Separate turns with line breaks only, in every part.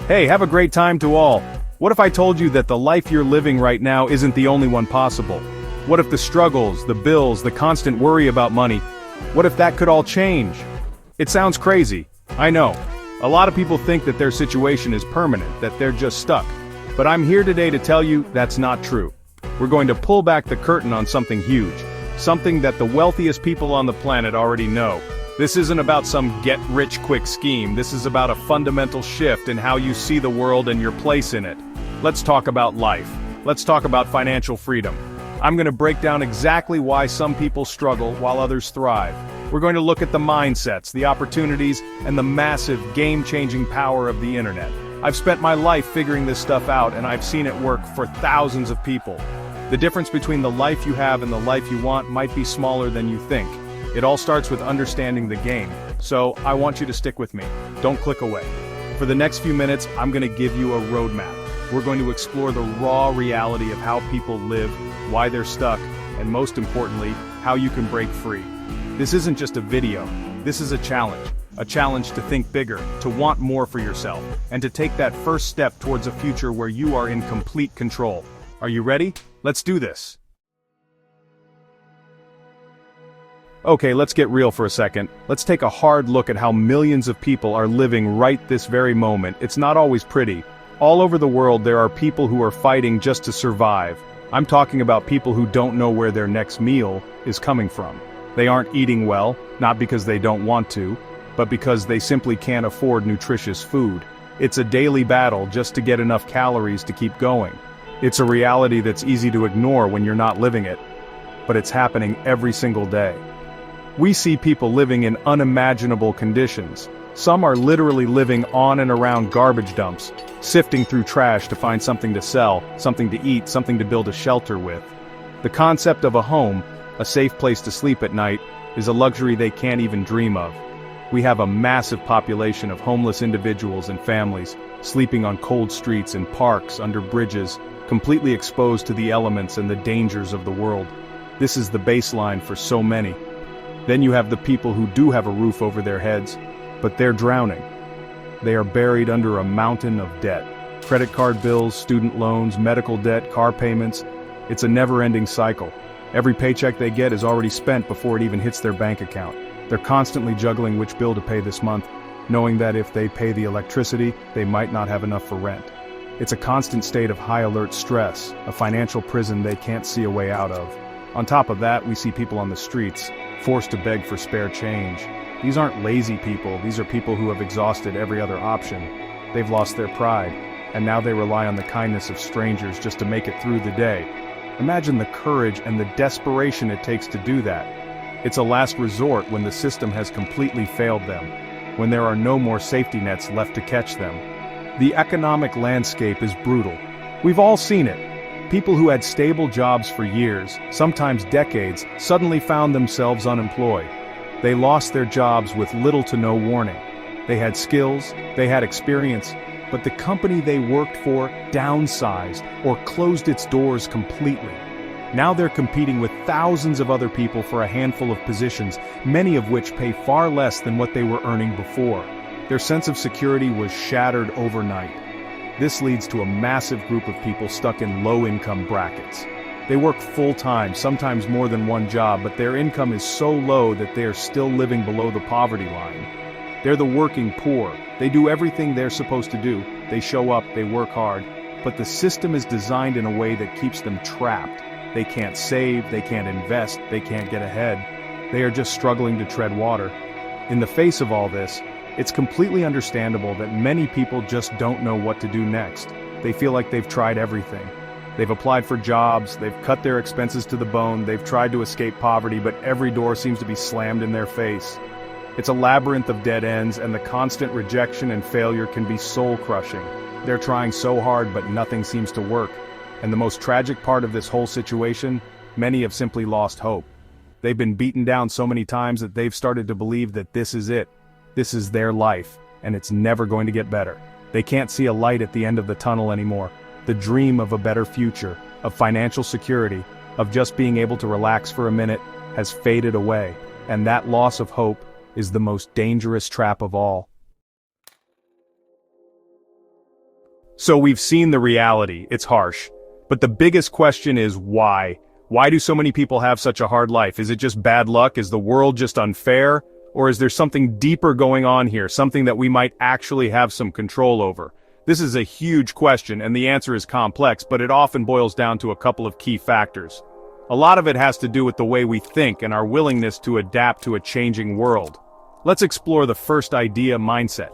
Hey, have a great time to all. What if I told you that the life you're living right now isn't the only one possible? What if the struggles, the bills, the constant worry about money, what if that could all change? It sounds crazy, I know. A lot of people think that their situation is permanent, that they're just stuck. But I'm here today to tell you that's not true. We're going to pull back the curtain on something huge. Something that the wealthiest people on the planet already know. This isn't about some get-rich-quick scheme. This is about a fundamental shift in how you see the world and your place in it. Let's talk about life. Let's talk about financial freedom. I'm going to break down exactly why some people struggle while others thrive. We're going to look at the mindsets, the opportunities, and the massive game-changing power of the internet. I've spent my life figuring this stuff out, and I've seen it work for thousands of people. The difference between the life you have and the life you want might be smaller than you think. It all starts with understanding the game, so I want you to stick with me. Don't click away. For the next few minutes, I'm going to give you a roadmap. We're going to explore the raw reality of how people live, why they're stuck, and most importantly, how you can break free. This isn't just a video, this is a challenge to think bigger, to want more for yourself, and to take that first step towards a future where you are in complete control. Are you ready? Let's do this. Okay, let's get real for a second. Let's take a hard look at how millions of people are living right this very moment. It's not always pretty. All over the world there are people who are fighting just to survive. I'm talking about people who don't know where their next meal is coming from. They aren't eating well, not because they don't want to, but because they simply can't afford nutritious food. It's a daily battle just to get enough calories to keep going. It's a reality that's easy to ignore when you're not living it, but it's happening every single day. We see people living in unimaginable conditions. Some are literally living on and around garbage dumps, sifting through trash to find something to sell, something to eat, something to build a shelter with. The concept of a home, a safe place to sleep at night, is a luxury they can't even dream of. We have a massive population of homeless individuals and families, sleeping on cold streets and parks, under bridges, completely exposed to the elements and the dangers of the world. This is the baseline for so many. Then you have the people who do have a roof over their heads, but they're drowning. They are buried under a mountain of debt. Credit card bills, student loans, medical debt, car payments. It's a never-ending cycle. Every paycheck they get is already spent before it even hits their bank account. They're constantly juggling which bill to pay this month, knowing that if they pay the electricity, they might not have enough for rent. It's a constant state of high-alert stress, a financial prison they can't see a way out of. On top of that, we see people on the streets, forced to beg for spare change. These aren't lazy people, these are people who have exhausted every other option. They've lost their pride, and now they rely on the kindness of strangers just to make it through the day. Imagine the courage and the desperation it takes to do that. It's a last resort when the system has completely failed them, when there are no more safety nets left to catch them. The economic landscape is brutal. We've all seen it. People who had stable jobs for years, sometimes decades, suddenly found themselves unemployed. They lost their jobs with little to no warning. They had skills, they had experience, but the company they worked for downsized or closed its doors completely. Now they're competing with thousands of other people for a handful of positions, many of which pay far less than what they were earning before. Their sense of security was shattered overnight. This leads to a massive group of people stuck in low-income brackets. They work full-time, sometimes more than one job, but their income is so low that they are still living below the poverty line. They're the working poor. They do everything they're supposed to do. They show up, they work hard, but the system is designed in a way that keeps them trapped. They can't save, they can't invest, they can't get ahead. They are just struggling to tread water. In the face of all this, it's completely understandable that many people just don't know what to do next. They feel like they've tried everything. They've applied for jobs, they've cut their expenses to the bone, they've tried to escape poverty, but every door seems to be slammed in their face. It's a labyrinth of dead ends, and the constant rejection and failure can be soul-crushing. They're trying so hard, but nothing seems to work. And the most tragic part of this whole situation, many have simply lost hope. They've been beaten down so many times that they've started to believe that this is it. This is their life, and it's never going to get better. They can't see a light at the end of the tunnel anymore. The dream of a better future, of financial security, of just being able to relax for a minute, has faded away, and that loss of hope is the most dangerous trap of all. So we've seen the reality, it's harsh. But the biggest question is why? Why do so many people have such a hard life? Is it just bad luck? Is the world just unfair? Or is there something deeper going on here, something that we might actually have some control over? This is a huge question, and the answer is complex, but it often boils down to a couple of key factors. A lot of it has to do with the way we think and our willingness to adapt to a changing world. Let's explore the first idea, mindset.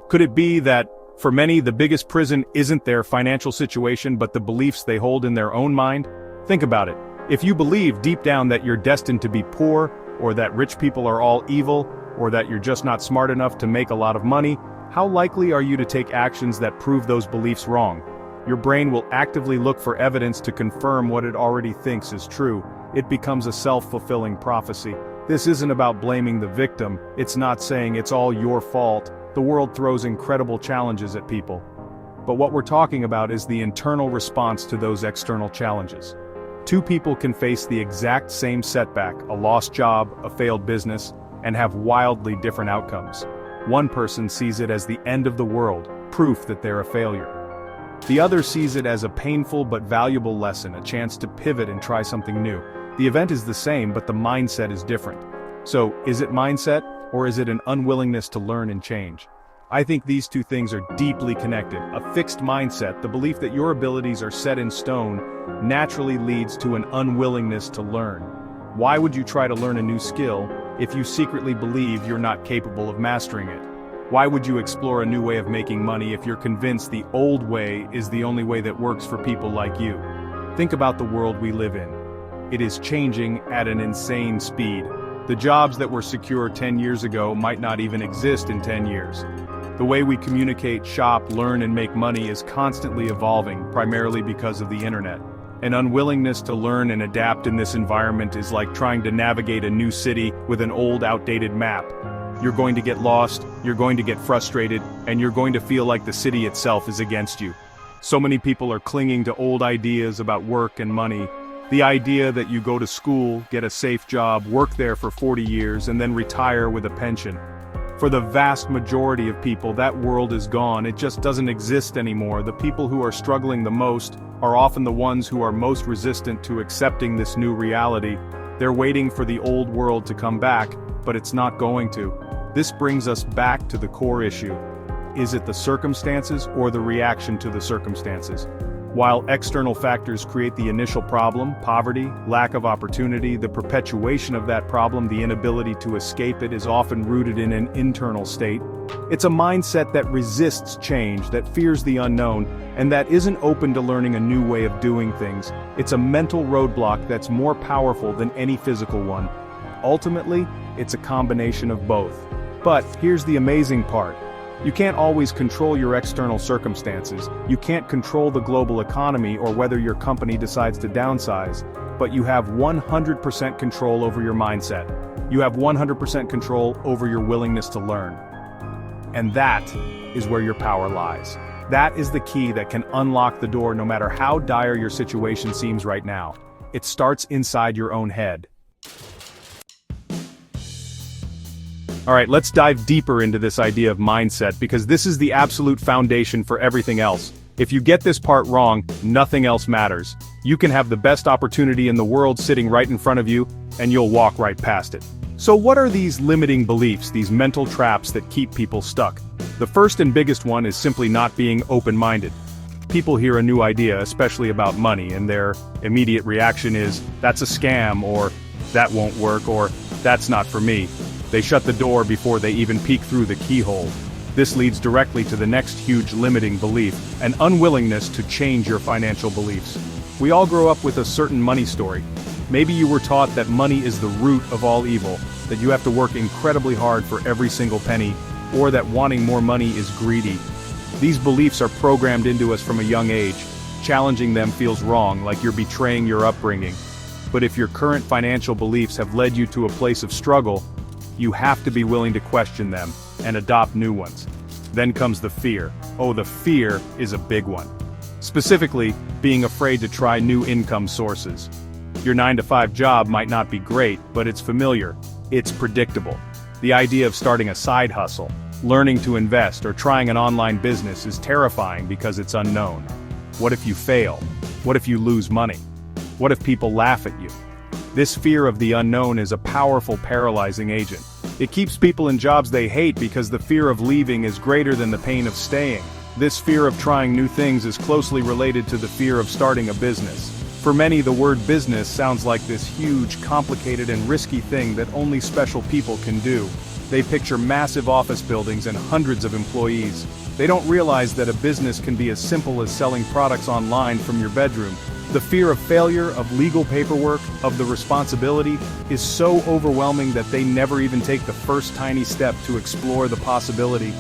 Could it be that, for many, the biggest prison isn't their financial situation but the beliefs they hold in their own mind? Think about it. If you believe deep down that you're destined to be poor, or that rich people are all evil, or that you're just not smart enough to make a lot of money, how likely are you to take actions that prove those beliefs wrong? Your brain will actively look for evidence to confirm what it already thinks is true. It becomes a self-fulfilling prophecy. This isn't about blaming the victim, it's not saying it's all your fault. The world throws incredible challenges at people. But what we're talking about is the internal response to those external challenges. Two people can face the exact same setback, a lost job, a failed business, and have wildly different outcomes. One person sees it as the end of the world, proof that they're a failure. The other sees it as a painful but valuable lesson, a chance to pivot and try something new. The event is the same, but the mindset is different. So, is it mindset, or is it an unwillingness to learn and change? I think these two things are deeply connected. A fixed mindset, the belief that your abilities are set in stone, naturally leads to an unwillingness to learn. Why would you try to learn a new skill if you secretly believe you're not capable of mastering it? Why would you explore a new way of making money if you're convinced the old way is the only way that works for people like you? Think about the world we live in. It is changing at an insane speed. The jobs that were secure 10 years ago might not even exist in 10 years. The way we communicate, shop, learn, and make money is constantly evolving, primarily because of the internet. An unwillingness to learn and adapt in this environment is like trying to navigate a new city with an old, outdated map. You're going to get lost, you're going to get frustrated, and you're going to feel like the city itself is against you. So many people are clinging to old ideas about work and money. The idea that you go to school, get a safe job, work there for 40 years, and then retire with a pension. For the vast majority of people, that world is gone. It just doesn't exist anymore. The people who are struggling the most are often the ones who are most resistant to accepting this new reality. They're waiting for the old world to come back, but it's not going to. This brings us back to the core issue. Is it the circumstances or the reaction to the circumstances? While external factors create the initial problem, poverty, lack of opportunity, the perpetuation of that problem, the inability to escape it is often rooted in an internal state. It's a mindset that resists change, that fears the unknown, and that isn't open to learning a new way of doing things. It's a mental roadblock that's more powerful than any physical one. Ultimately, it's a combination of both. But here's the amazing part. You can't always control your external circumstances. You can't control the global economy or whether your company decides to downsize, but you have 100% control over your mindset. You have 100% control over your willingness to learn. And that is where your power lies. That is the key that can unlock the door no matter how dire your situation seems right now. It starts inside your own head. Alright, let's dive deeper into this idea of mindset because this is the absolute foundation for everything else. If you get this part wrong, nothing else matters. You can have the best opportunity in the world sitting right in front of you, and you'll walk right past it. So what are these limiting beliefs, these mental traps that keep people stuck? The first and biggest one is simply not being open-minded. People hear a new idea, especially about money, and their immediate reaction is, that's a scam, or that won't work, or that's not for me. They shut the door before they even peek through the keyhole. This leads directly to the next huge limiting belief, an unwillingness to change your financial beliefs. We all grow up with a certain money story. Maybe you were taught that money is the root of all evil, that you have to work incredibly hard for every single penny, or that wanting more money is greedy. These beliefs are programmed into us from a young age. Challenging them feels wrong, like you're betraying your upbringing. But if your current financial beliefs have led you to a place of struggle, you have to be willing to question them and adopt new ones. Then comes the fear. Oh, the fear is a big one. Specifically, being afraid to try new income sources. Your 9-to-5 job might not be great, but it's familiar. It's predictable. The idea of starting a side hustle, Learning to invest or trying an online business is terrifying because it's unknown. What if you fail? What if you lose money? What if people laugh at you? This fear of the unknown is a powerful paralyzing agent. It keeps people in jobs they hate because the fear of leaving is greater than the pain of staying. This fear of trying new things is closely related to the fear of starting a business. For many, the word business sounds like this huge, complicated and risky thing that only special people can do. They picture massive office buildings and hundreds of employees. They don't realize that a business can be as simple as selling products online from your bedroom. The fear of failure, of legal paperwork, of the responsibility, is so overwhelming that they never even take the first tiny step to explore the possibility.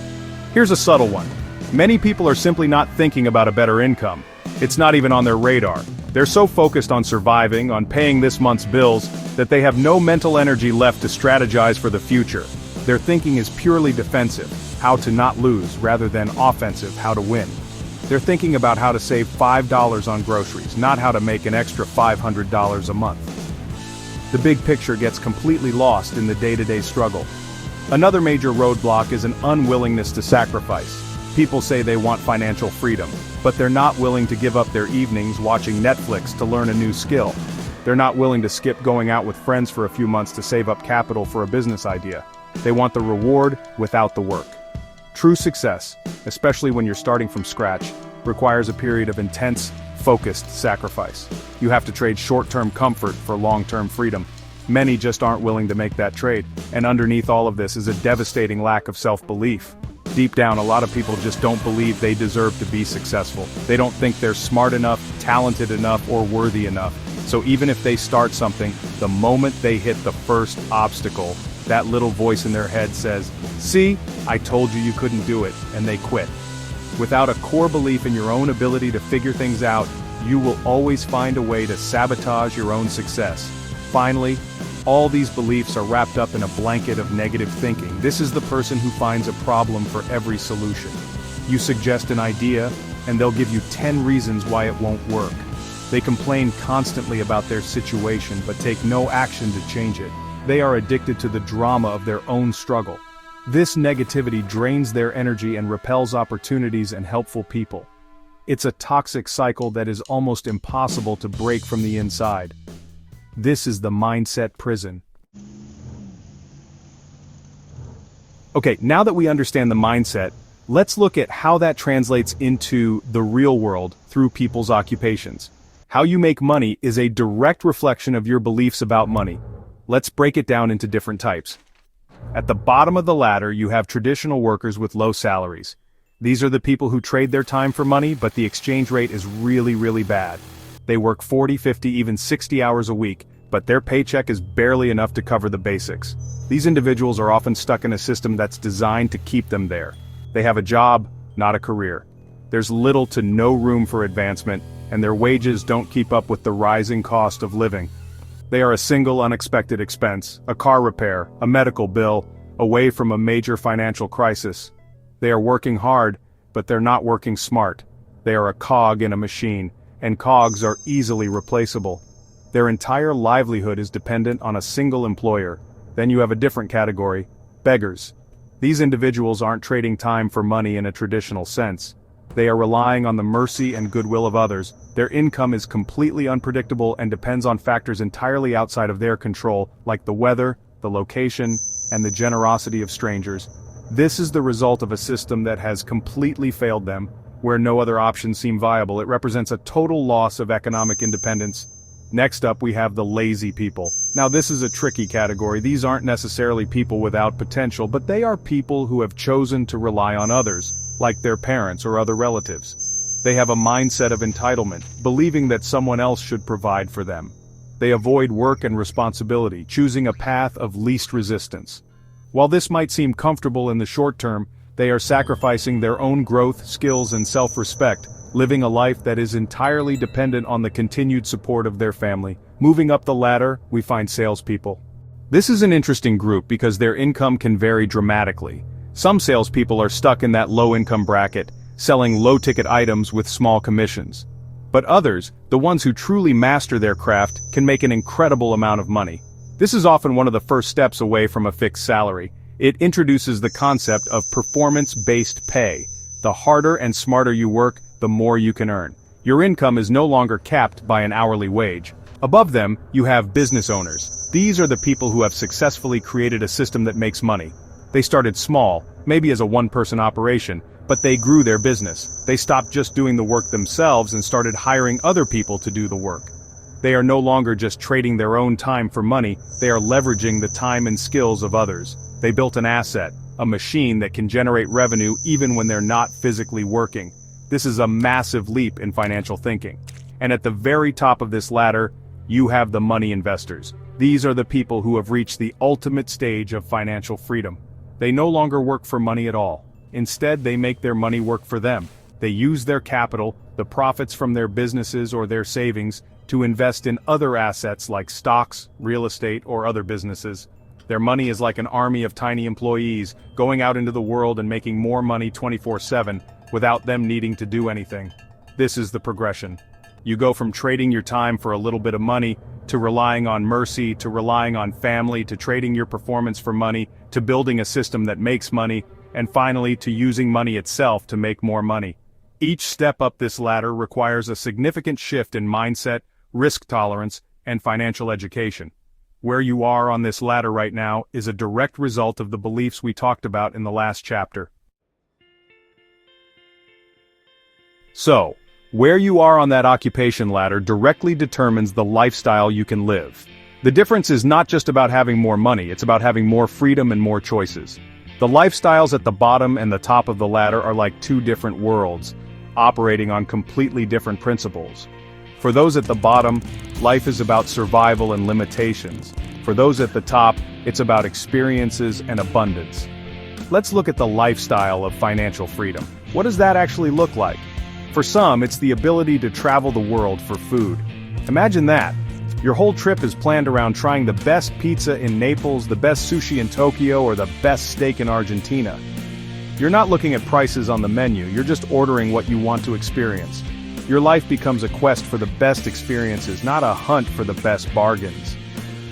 Here's a subtle one. Many people are simply not thinking about a better income. It's not even on their radar. They're so focused on surviving, on paying this month's bills, that they have no mental energy left to strategize for the future. Their thinking is purely defensive, how to not lose, rather than offensive, how to win. They're thinking about how to save $5 on groceries, not how to make an extra $500 a month. The big picture gets completely lost in the day-to-day struggle. Another major roadblock is an unwillingness to sacrifice. People say they want financial freedom, but they're not willing to give up their evenings watching Netflix to learn a new skill. They're not willing to skip going out with friends for a few months to save up capital for a business idea. They want the reward without the work. True success, especially when you're starting from scratch, requires a period of intense, focused sacrifice. You have to trade short-term comfort for long-term freedom. Many just aren't willing to make that trade, and underneath all of this is a devastating lack of self-belief. Deep down, a lot of people just don't believe they deserve to be successful. They don't think they're smart enough, talented enough, or worthy enough. So even if they start something, the moment they hit the first obstacle, that little voice in their head says, "See, I told you you couldn't do it," and they quit. Without a core belief in your own ability to figure things out, you will always find a way to sabotage your own success. Finally, all these beliefs are wrapped up in a blanket of negative thinking. This is the person who finds a problem for every solution. You suggest an idea, and they'll give you 10 reasons why it won't work. They complain constantly about their situation but take no action to change it. They are addicted to the drama of their own struggle. This negativity drains their energy and repels opportunities and helpful people. It's a toxic cycle that is almost impossible to break from the inside. This is the mindset prison. Okay, now that we understand the mindset, let's look at how that translates into the real world through people's occupations. How you make money is a direct reflection of your beliefs about money. Let's break it down into different types. At the bottom of the ladder, you have traditional workers with low salaries. These are the people who trade their time for money, but the exchange rate is really bad. They work 40, 50, even 60 hours a week, but their paycheck is barely enough to cover the basics. These individuals are often stuck in a system that's designed to keep them there. They have a job, not a career. There's little to no room for advancement, and their wages don't keep up with the rising cost of living. They are a single unexpected expense, a car repair, a medical bill, away from a major financial crisis. They are working hard, but they're not working smart. They are a cog in a machine, and cogs are easily replaceable. Their entire livelihood is dependent on a single employer. Then you have a different category, beggars. These individuals aren't trading time for money in a traditional sense. They are relying on the mercy and goodwill of others. Their income is completely unpredictable and depends on factors entirely outside of their control, like the weather, the location, and the generosity of strangers. This is the result of a system that has completely failed them, where no other options seem viable. It represents a total loss of economic independence. Next up, we have the lazy people. Now this is a tricky category. These aren't necessarily people without potential, but they are people who have chosen to rely on others, like their parents or other relatives. They have a mindset of entitlement, believing that someone else should provide for them. They avoid work and responsibility, choosing a path of least resistance. While this might seem comfortable in the short term, they are sacrificing their own growth, skills, and self-respect, living a life that is entirely dependent on the continued support of their family. Moving up the ladder, we find salespeople. This is an interesting group because their income can vary dramatically. Some salespeople are stuck in that low-income bracket, selling low-ticket items with small commissions. But others, the ones who truly master their craft, can make an incredible amount of money. This is often one of the first steps away from a fixed salary. It introduces the concept of performance-based pay. The harder and smarter you work, the more you can earn. Your income is no longer capped by an hourly wage. Above them, you have business owners. These are the people who have successfully created a system that makes money. They started small, maybe as a one-person operation, but they grew their business. They stopped just doing the work themselves and started hiring other people to do the work. They are no longer just trading their own time for money, they are leveraging the time and skills of others. They built an asset, a machine that can generate revenue even when they're not physically working. This is a massive leap in financial thinking. And at the very top of this ladder, you have the money investors. These are the people who have reached the ultimate stage of financial freedom. They no longer work for money at all. Instead, they make their money work for them. They use their capital, the profits from their businesses or their savings, to invest in other assets like stocks, real estate, or other businesses. Their money is like an army of tiny employees, going out into the world and making more money 24/7, without them needing to do anything. This is the progression. You go from trading your time for a little bit of money, to relying on mercy, to relying on family, to trading your performance for money, to building a system that makes money, and finally to using money itself to make more money. Each step up this ladder requires a significant shift in mindset, risk tolerance, and financial education. Where you are on this ladder right now is a direct result of the beliefs we talked about in the last chapter. So, where you are on that occupation ladder directly determines the lifestyle you can live. The difference is not just about having more money, it's about having more freedom and more choices. The lifestyles at the bottom and the top of the ladder are like two different worlds, operating on completely different principles. For those at the bottom, life is about survival and limitations. For those at the top, it's about experiences and abundance. Let's look at the lifestyle of financial freedom. What does that actually look like? For some, it's the ability to travel the world for food. Imagine that. Your whole trip is planned around trying the best pizza in Naples, the best sushi in Tokyo, or the best steak in Argentina. You're not looking at prices on the menu, you're just ordering what you want to experience. Your life becomes a quest for the best experiences, not a hunt for the best bargains.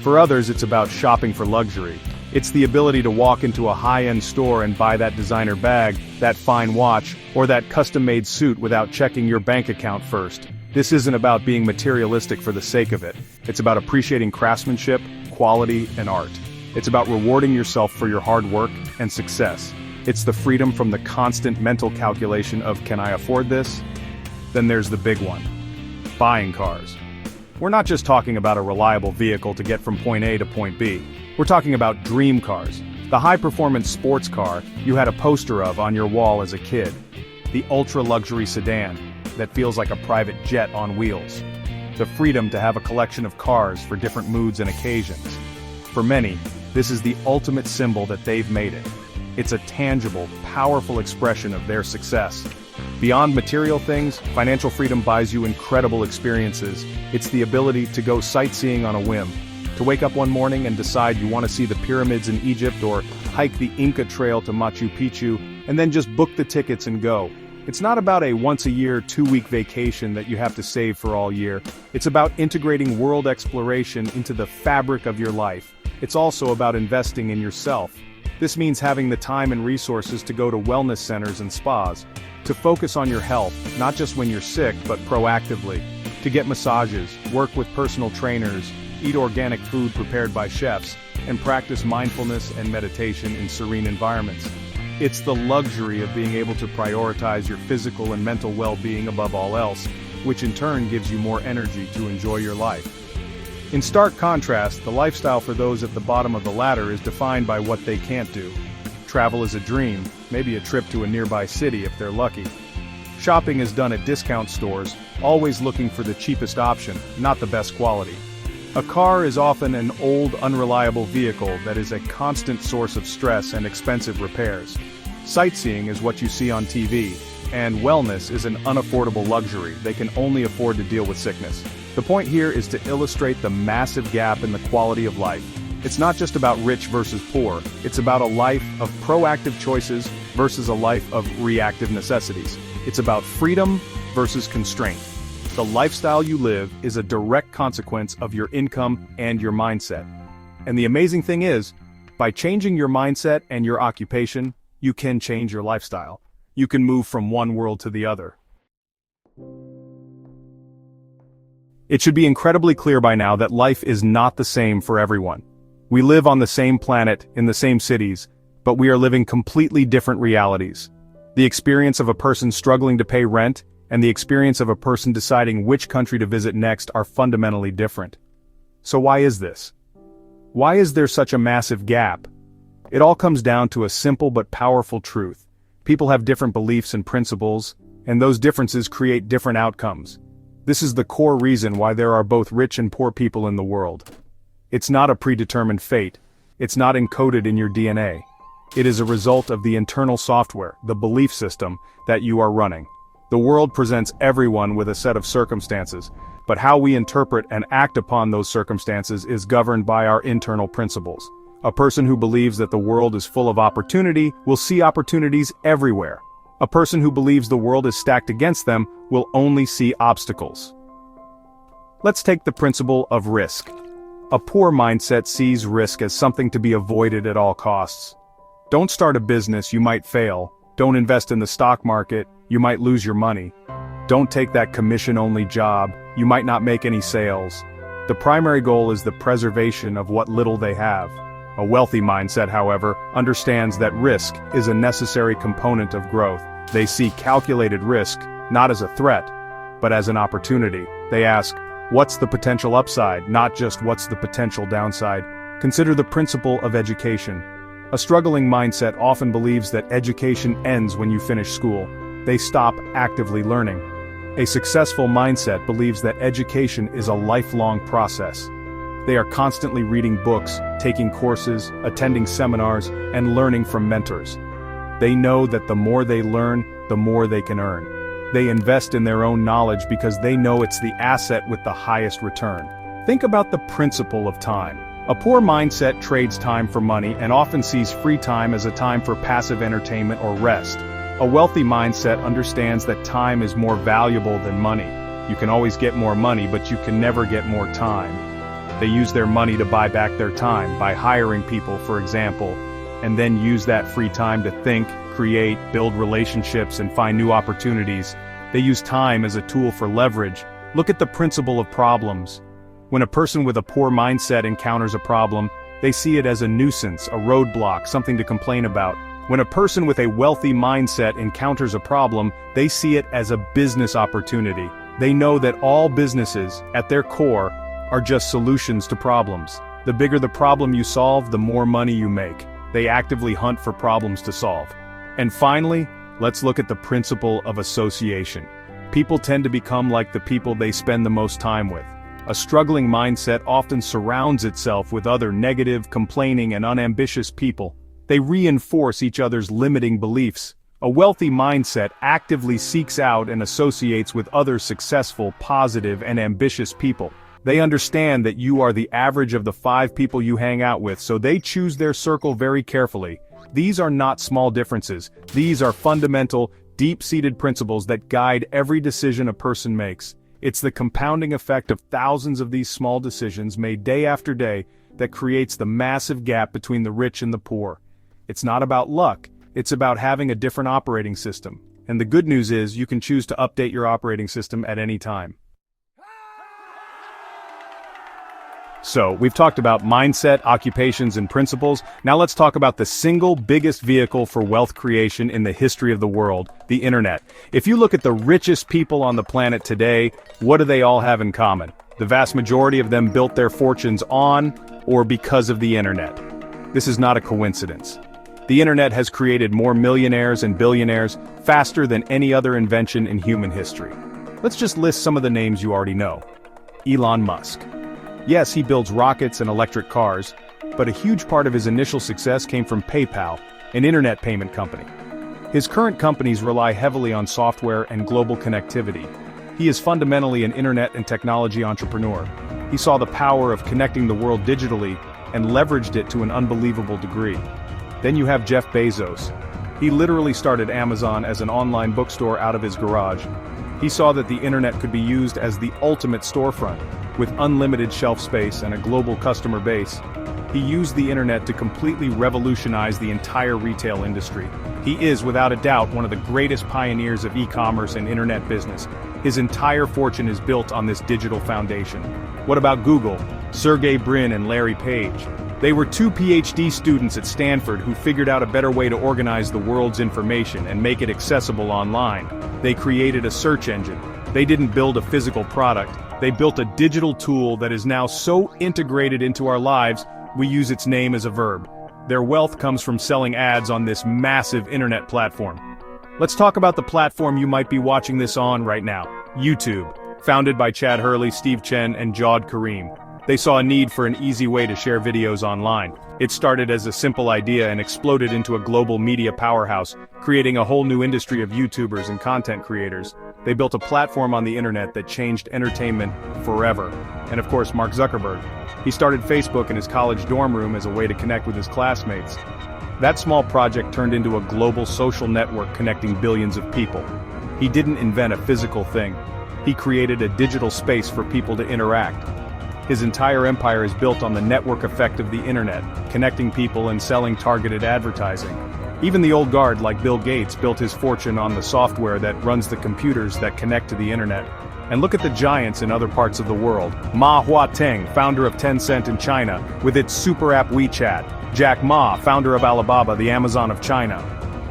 For others, it's about shopping for luxury. It's the ability to walk into a high-end store and buy that designer bag, that fine watch, or that custom-made suit without checking your bank account first. This isn't about being materialistic for the sake of it. It's about appreciating craftsmanship, quality, and art. It's about rewarding yourself for your hard work and success. It's the freedom from the constant mental calculation of, can I afford this? Then there's the big one. Buying cars. We're not just talking about a reliable vehicle to get from point A to point B. We're talking about dream cars. The high-performance sports car you had a poster of on your wall as a kid. The ultra-luxury sedan that feels like a private jet on wheels. The freedom to have a collection of cars for different moods and occasions. For many, this is the ultimate symbol that they've made it. It's a tangible, powerful expression of their success. Beyond material things, financial freedom buys you incredible experiences. It's the ability to go sightseeing on a whim. To wake up one morning and decide you want to see the pyramids in Egypt or hike the Inca Trail to Machu Picchu, and then just book the tickets and go. It's not about a once-a-year, 2-week vacation that you have to save for all year. It's about integrating world exploration into the fabric of your life. It's also about investing in yourself. This means having the time and resources to go to wellness centers and spas, to focus on your health, not just when you're sick, but proactively, to get massages, work with personal trainers, eat organic food prepared by chefs, and practice mindfulness and meditation in serene environments. It's the luxury of being able to prioritize your physical and mental well-being above all else, which in turn gives you more energy to enjoy your life. In stark contrast, the lifestyle for those at the bottom of the ladder is defined by what they can't do. Travel is a dream, maybe a trip to a nearby city if they're lucky. Shopping is done at discount stores, always looking for the cheapest option, not the best quality. A car is often an old, unreliable vehicle that is a constant source of stress and expensive repairs. Sightseeing is what you see on TV, and wellness is an unaffordable luxury. They can only afford to deal with sickness. The point here is to illustrate the massive gap in the quality of life. It's not just about rich versus poor, it's about a life of proactive choices versus a life of reactive necessities. It's about freedom versus constraint. The lifestyle you live is a direct consequence of your income and your mindset. And the amazing thing is, By changing your mindset and your occupation, you can change your lifestyle. You can move from one world to the other. It should be incredibly clear by now that life is not the same for everyone. We live on the same planet, in the same cities, but we are living completely different realities. The experience of a person struggling to pay rent and the experience of a person deciding which country to visit next are fundamentally different. So why is this? Why is there such a massive gap? It all comes down to a simple but powerful truth. People have different beliefs and principles, and those differences create different outcomes. This is the core reason why there are both rich and poor people in the world. It's not a predetermined fate. It's not encoded in your DNA. It is a result of the internal software, the belief system, that you are running. The world presents everyone with a set of circumstances, but how we interpret and act upon those circumstances is governed by our internal principles. A person who believes that the world is full of opportunity will see opportunities everywhere. A person who believes the world is stacked against them will only see obstacles. Let's take the principle of risk. A poor mindset sees risk as something to be avoided at all costs. Don't start a business, you might fail. Don't invest in the stock market, you might lose your money. Don't take that commission-only job, you might not make any sales. The primary goal is the preservation of what little they have. A wealthy mindset, however, understands that risk is a necessary component of growth. They see calculated risk, not as a threat, but as an opportunity. They ask, what's the potential upside, not just what's the potential downside? Consider the principle of education. A struggling mindset often believes that education ends when you finish school. They stop actively learning. A successful mindset believes that education is a lifelong process. They are constantly reading books, taking courses, attending seminars, and learning from mentors. They know that the more they learn, the more they can earn. They invest in their own knowledge because they know it's the asset with the highest return. Think about the principle of time. A poor mindset trades time for money and often sees free time as a time for passive entertainment or rest. A wealthy mindset understands that time is more valuable than money. You can always get more money, but you can never get more time. They use their money to buy back their time by hiring people, for example, and then use that free time to think, create, build relationships, and find new opportunities. They use time as a tool for leverage. Look at the principle of problems. When a person with a poor mindset encounters a problem, they see it as a nuisance, a roadblock, something to complain about. When a person with a wealthy mindset encounters a problem, they see it as a business opportunity. They know that all businesses, at their core, are just solutions to problems. The bigger the problem you solve, the more money you make. They actively hunt for problems to solve. And finally, let's look at the principle of association. People tend to become like the people they spend the most time with. A struggling mindset often surrounds itself with other negative, complaining, and unambitious people. They reinforce each other's limiting beliefs. A wealthy mindset actively seeks out and associates with other successful, positive, and ambitious people. They understand that you are the average of the 5 people you hang out with, so they choose their circle very carefully. These are not small differences. These are fundamental, deep-seated principles that guide every decision a person makes. It's the compounding effect of thousands of these small decisions made day after day that creates the massive gap between the rich and the poor. It's not about luck, it's about having a different operating system. And the good news is you can choose to update your operating system at any time. So, we've talked about mindset, occupations, and principles. Now let's talk about the single biggest vehicle for wealth creation in the history of the world, the internet. If you look at the richest people on the planet today, what do they all have in common? The vast majority of them built their fortunes on or because of the internet. This is not a coincidence. The internet has created more millionaires and billionaires faster than any other invention in human history. Let's just list some of the names you already know. Elon Musk. Yes, he builds rockets and electric cars, but a huge part of his initial success came from PayPal, an internet payment company. His current companies rely heavily on software and global connectivity. He is fundamentally an internet and technology entrepreneur. He saw the power of connecting the world digitally and leveraged it to an unbelievable degree. Then you have Jeff Bezos. He literally started Amazon as an online bookstore out of his garage. He saw that the internet could be used as the ultimate storefront. With unlimited shelf space and a global customer base, he used the internet to completely revolutionize the entire retail industry. He is, without a doubt, one of the greatest pioneers of e-commerce and internet business. His entire fortune is built on this digital foundation. What about Google? Sergey Brin and Larry Page. They were two PhD students at Stanford who figured out a better way to organize the world's information and make it accessible online. They created a search engine. They didn't build a physical product. They built a digital tool that is now so integrated into our lives, we use its name as a verb. Their wealth comes from selling ads on this massive internet platform. Let's talk about the platform you might be watching this on right now, YouTube. Founded by Chad Hurley, Steve Chen, and Jawed Karim. They saw a need for an easy way to share videos online. It started as a simple idea and exploded into a global media powerhouse, creating a whole new industry of YouTubers and content creators. They built a platform on the internet that changed entertainment forever. And of course, Mark Zuckerberg. He started Facebook in his college dorm room as a way to connect with his classmates. That small project turned into a global social network connecting billions of people. He didn't invent a physical thing. He created a digital space for people to interact. His entire empire is built on the network effect of the internet, connecting people and selling targeted advertising. Even the old guard like Bill Gates built his fortune on the software that runs the computers that connect to the internet. And look at the giants in other parts of the world. Ma Huateng, founder of Tencent in China, with its super app WeChat. Jack Ma, founder of Alibaba, the Amazon of China.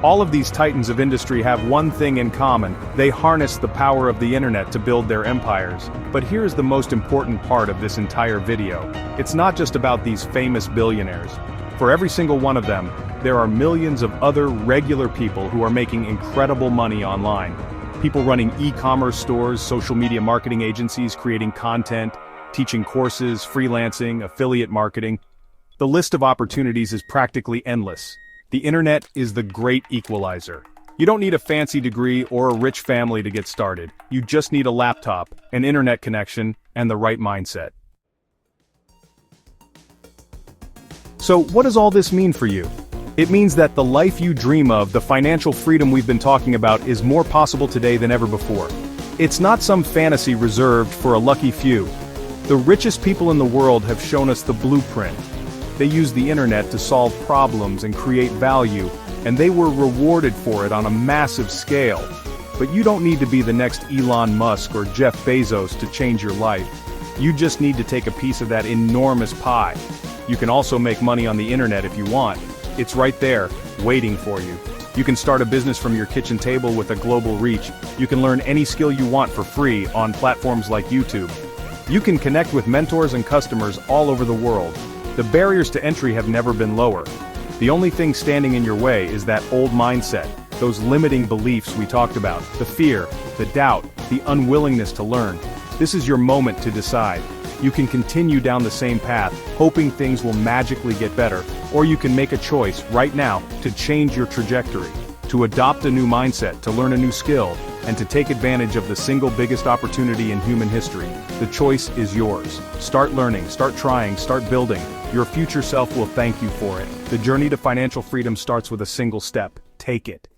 All of these titans of industry have one thing in common: they harness the power of the internet to build their empires. But here's the most important part of this entire video. It's not just about these famous billionaires. For every single one of them, there are millions of other regular people who are making incredible money online. People running e-commerce stores, social media marketing agencies, creating content, teaching courses, freelancing, affiliate marketing. The list of opportunities is practically endless. The internet is the great equalizer. You don't need a fancy degree or a rich family to get started. You just need a laptop, an internet connection, and the right mindset. So what does all this mean for you? It means that the life you dream of, the financial freedom we've been talking about, is more possible today than ever before. It's not some fantasy reserved for a lucky few. The richest people in the world have shown us the blueprint. They use the internet to solve problems and create value, and they were rewarded for it on a massive scale. But you don't need to be the next Elon Musk or Jeff Bezos to change your life. You just need to take a piece of that enormous pie. You can also make money on the internet if you want. It's right there, waiting for you. You can start a business from your kitchen table with a global reach. You can learn any skill you want for free on platforms like YouTube. You can connect with mentors and customers all over the world. The barriers to entry have never been lower. The only thing standing in your way is that old mindset, those limiting beliefs we talked about, the fear, the doubt, the unwillingness to learn. This is your moment to decide. You can continue down the same path, hoping things will magically get better, or you can make a choice right now to change your trajectory, to adopt a new mindset, to learn a new skill, and to take advantage of the single biggest opportunity in human history. The choice is yours. Start learning, start trying, start building. Your future self will thank you for it. The journey to financial freedom starts with a single step. Take it.